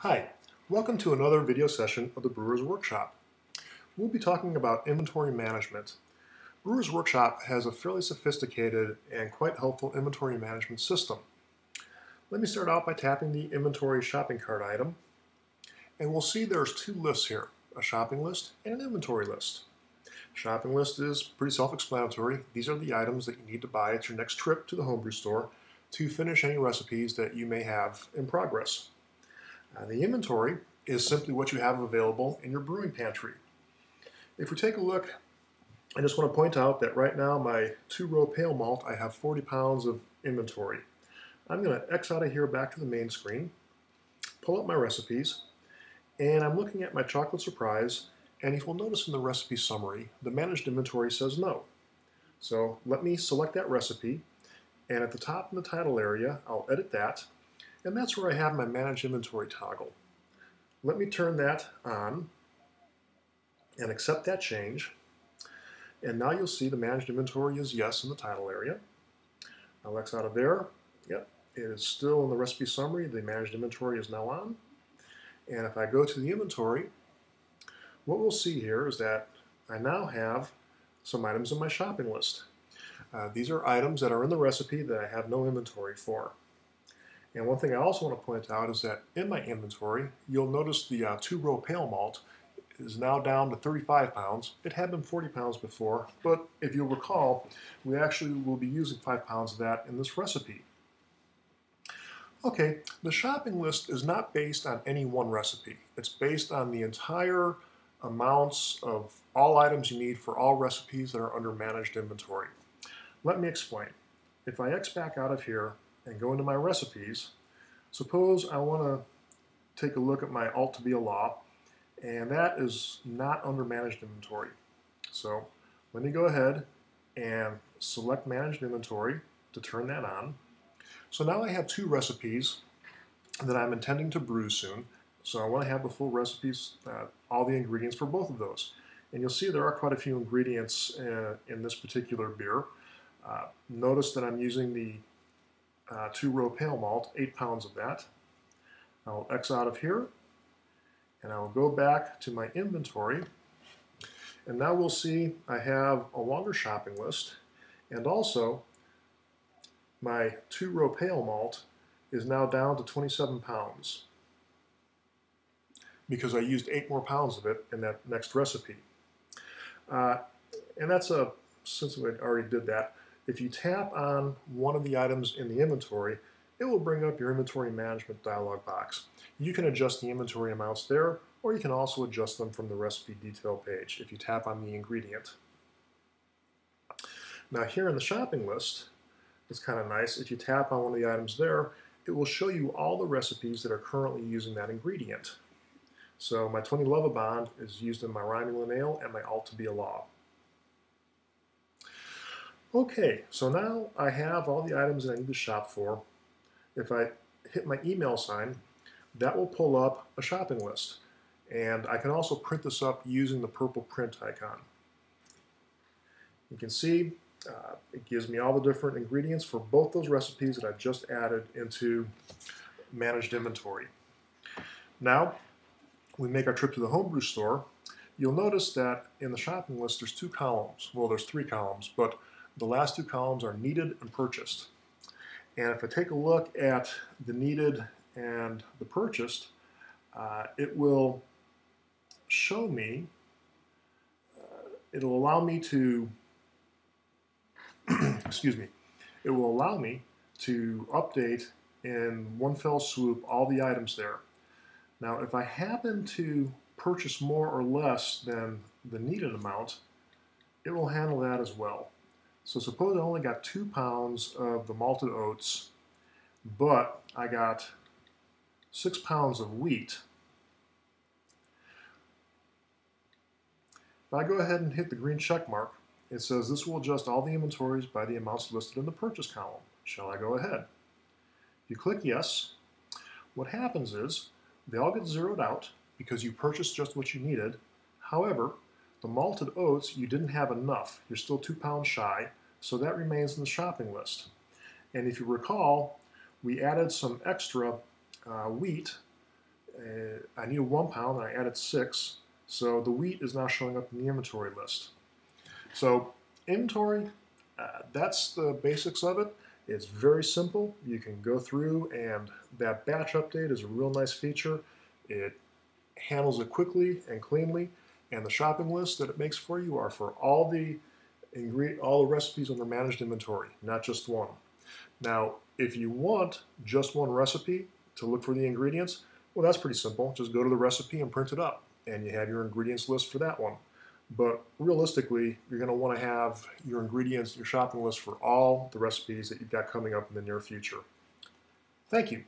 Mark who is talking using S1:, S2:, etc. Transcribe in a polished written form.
S1: Hi, welcome to another video session of the Brewer's Workshop. We'll be talking about inventory management. Brewer's Workshop has a fairly sophisticated and quite helpful inventory management system. Let me start out by tapping the inventory shopping cart item, and we'll see there's two lists here, a shopping list and an inventory list. Shopping list is pretty self-explanatory. These are the items that you need to buy at your next trip to the homebrew store to finish any recipes that you may have in progress. The inventory is simply what you have available in your brewing pantry. If we take a look, I just want to point out that right now my 2-row pale malt, I have 40 pounds of inventory. I'm going to X out of here back to the main screen, pull up my recipes, and I'm looking at my chocolate surprise, and if you'll notice in the recipe summary, the managed inventory says no. So let me select that recipe, and at the top in the title area, I'll edit that, and that's where I have my Manage Inventory toggle. Let me turn that on and accept that change. And now you'll see the Managed Inventory is yes in the title area. I'll X out of there. Yep, it is still in the recipe summary. The Managed Inventory is now on. And if I go to the inventory, what we'll see here is that I now have some items in my shopping list. These are items that are in the recipe that I have no inventory for. And one thing I also want to point out is that in my inventory, you'll notice the 2-row pale malt is now down to 35 pounds. It had been 40 pounds before, but if you'll recall, we actually will be using 5 pounds of that in this recipe. Okay, the shopping list is not based on any one recipe. It's based on the entire amounts of all items you need for all recipes that are under managed inventory. Let me explain. If I X back out of here and go into my recipes, suppose I want to take a look at my alt to be a law, and that is not under managed inventory. So let me go ahead and select managed inventory to turn that on. So now I have two recipes that I'm intending to brew soon. So I want to have the full recipes, all the ingredients for both of those. And you'll see there are quite a few ingredients in this particular beer. Notice that I'm using the 2-row pale malt, 8 pounds of that. I'll X out of here, and I'll go back to my inventory, and now we'll see I have a longer shopping list, and also my 2-row pale malt is now down to 27 pounds because I used 8 more pounds of it in that next recipe. And that's since we already did that, if you tap on one of the items in the inventory, it will bring up your inventory management dialog box. You can adjust the inventory amounts there, or you can also adjust them from the recipe detail page if you tap on the ingredient. Now here in the shopping list, it's kind of nice. If you tap on one of the items there, it will show you all the recipes that are currently using that ingredient. So my 20 Lovabond is used in my Rhyming Ale and my Alt to be a Law. Okay, so now I have all the items that I need to shop for. If I hit my email sign, that will pull up a shopping list. And I can also print this up using the purple print icon. You can see it gives me all the different ingredients for both those recipes that I've just added into managed inventory. Now, we make our trip to the homebrew store. You'll notice that in the shopping list there's 2 columns. Well, there's 3 columns, but the last 2 columns are needed and purchased. And if I take a look at the needed and the purchased, it will show me, it'll allow me to, excuse me, it will allow me to update in one fell swoop all the items there. Now, if I happen to purchase more or less than the needed amount, it will handle that as well. So suppose I only got 2 pounds of the malted oats, but I got 6 pounds of wheat. If I go ahead and hit the green check mark, it says this will adjust all the inventories by the amounts listed in the purchase column. Shall I go ahead? If you click yes, what happens is they all get zeroed out because you purchased just what you needed. However, the malted oats, you didn't have enough. You're still 2 pounds shy, so that remains in the shopping list. And if you recall, we added some extra wheat I needed 1 pound and I added 6, so the wheat is now showing up in the inventory list. So inventory, that's the basics of it. It's very simple. You can go through, and that batch update is a real nice feature. It handles it quickly and cleanly, and the shopping list that it makes for you are for all the recipes under managed inventory, not just one. Now, if you want just one recipe to look for the ingredients, well, that's pretty simple. Just go to the recipe and print it up, and you have your ingredients list for that one. But realistically, you're going to want to have your ingredients, your shopping list for all the recipes that you've got coming up in the near future. Thank you.